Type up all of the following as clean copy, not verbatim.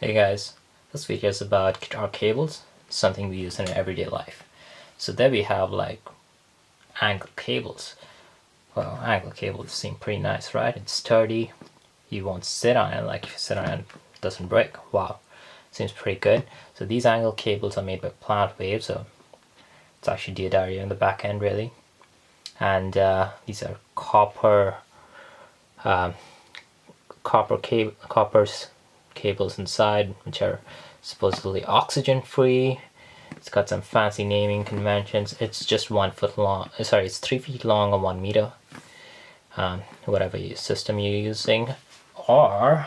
Hey guys, this video is about guitar cables, something we use in our everyday life. So there we have like angle cables. Well, angle cables seem pretty nice, right? It's sturdy, you won't sit on it, like if you sit on it, it doesn't break. Wow, seems pretty good. So these angle cables are made by plant waves, so it's actually Diodario in the back end really. And these are copper cables inside, which are supposedly oxygen free. It's got some fancy naming conventions. It's just 1 foot long. Sorry, it's 3 feet long or 1 meter. Whatever system you're using. Or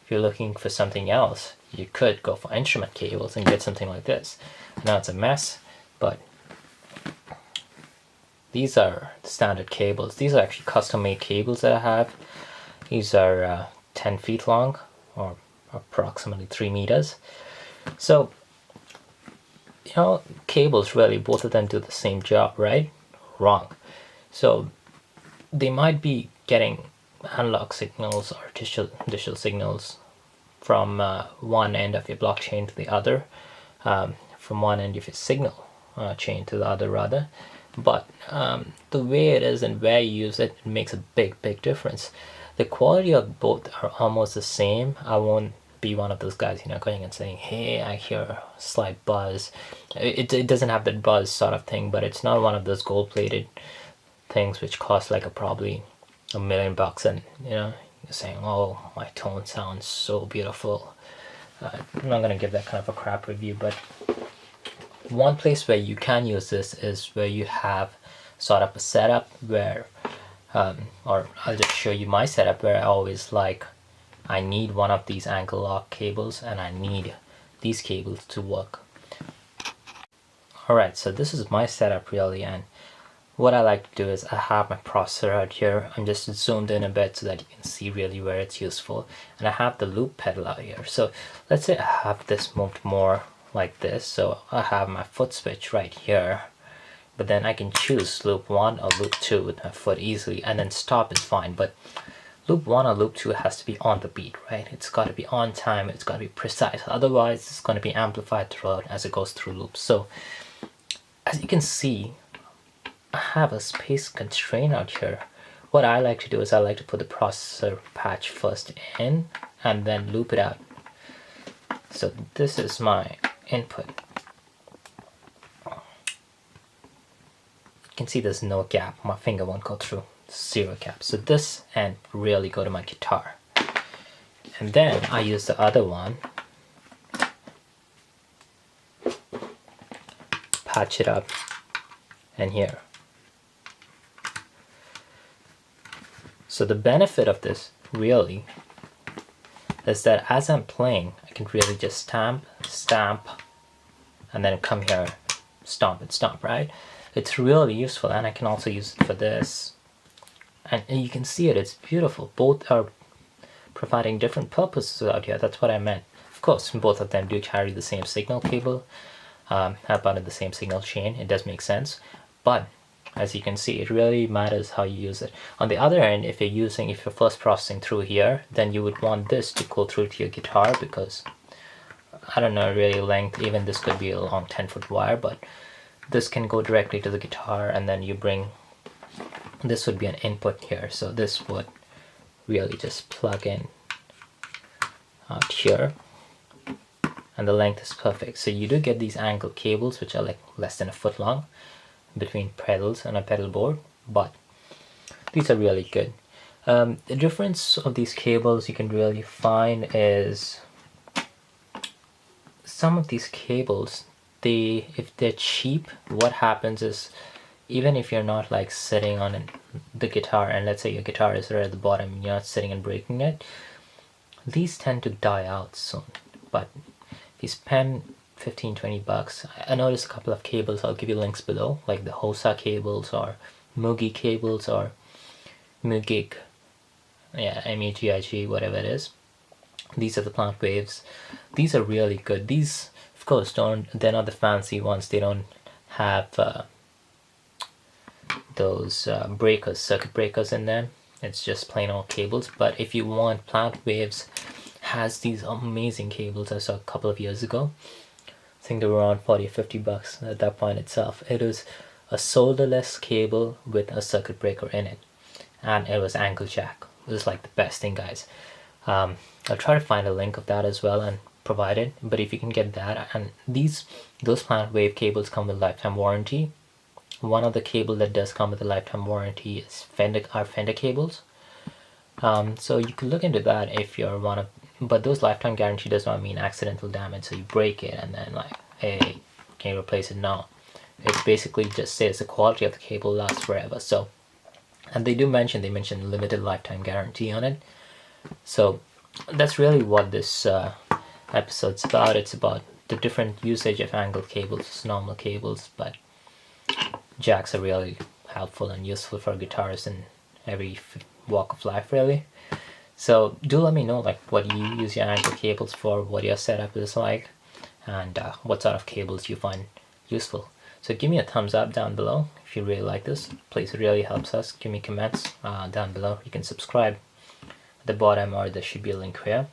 if you're looking for something else, you could go for instrument cables and get something like this. I know it's a mess, but these are standard cables. These are actually custom-made cables that I have. These are 10 feet long, or approximately 3 meters. So, you know, cables really, both of them do the same job, right? Wrong. So they might be getting analog signals or digital signals from one end of your blockchain to the other, from one end of your signal chain to the other rather. But the way it is and where you use it, it makes a big difference. The quality of both are almost the same. I won't be one of those guys, you know, going and saying, hey, I hear a slight buzz. It doesn't have that buzz sort of thing, but it's not one of those gold-plated things which cost like probably $1 million, and you know, you're saying, oh, my tone sounds so beautiful. I'm not gonna give that kind of a crap review, but one place where you can use this is where you have sort of a setup where or I'll just show you my setup where I always I need one of these angle lock cables and I need these cables to work. Alright, so this is my setup really, and what I like to do is I have my processor out here. I'm just zoomed in a bit so that you can see really where it's useful, and I have the loop pedal out here. So let's say I have this moved more like this, so I have my foot switch right here, but then I can choose loop 1 or loop 2 with my foot easily, and then stop is fine. But loop 1 or loop 2 has to be on the beat, right? It's got to be on time, it's got to be precise, otherwise it's going to be amplified throughout as it goes through loops. So as you can see, I have a space constraint out here. What I like to do is I like to put the processor patch first in and then loop it out. So this is my input. You can see there's no gap, my finger won't go through, 0 gap. So this end really go to my guitar. And then I use the other one, patch it up, and here. So the benefit of this really is that as I'm playing, I can really just stamp, and then come here, stomp and stomp, right? It's really useful, and I can also use it for this. And you can see it, it's beautiful. Both are providing different purposes out here, that's what I meant. Of course, both of them do carry the same signal cable, about in the same signal chain, it does make sense. But as you can see, it really matters how you use it. On the other end, if you're first processing through here, then you would want this to go through to your guitar, because I don't know really length, even this could be a long 10-foot wire, but this can go directly to the guitar, and then you bring, this would be an input here, so this would really just plug in out here, and the length is perfect. So you do get these angle cables which are like less than 1 foot long between pedals and a pedal board, but these are really good. The difference of these cables you can really find is some of these cables, if they're cheap, what happens is, even if you're not like sitting on the guitar, and let's say your guitar is right at the bottom, you're not sitting and breaking it, these tend to die out soon. But if you spend 15-20 bucks, I noticed a couple of cables, I'll give you links below, like the Hosa cables or Mugi cables or Mugig, yeah, M-U-G-I-G, whatever it is. These are the plant waves. These are really good. These, of course, they're not the fancy ones. They don't have those circuit breakers in them. It's just plain old cables. But if you want plant waves, has these amazing cables I saw a couple of years ago. I think they were around 40 or 50 bucks at that point itself. It was a solderless cable with a circuit breaker in it, and it was angle jack. It was like the best thing, guys. I'll try to find a link of that as well and provide it, but if you can get that. And those Planet Wave cables come with lifetime warranty. One of the cable that does come with a lifetime warranty is our Fender cables. So you could look into that if you're one of, but those lifetime guarantee does not mean accidental damage, so you break it and then like, hey, can you replace it? No, it basically just says the quality of the cable lasts forever. So, and they mention limited lifetime guarantee on it. So that's really what this episode's about. It's about the different usage of angled cables, normal cables, but jacks are really helpful and useful for guitarists in every walk of life, really. So do let me know like what you use your angled cables for, what your setup is like, and what sort of cables you find useful. So give me a thumbs up down below if you really like this. Please, it really helps us. Give me comments down below. You can subscribe at the bottom, or there should be a link here,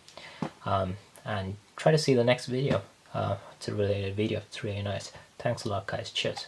and try to see the next video. It's a related video. It's really nice. Thanks a lot, guys. Cheers.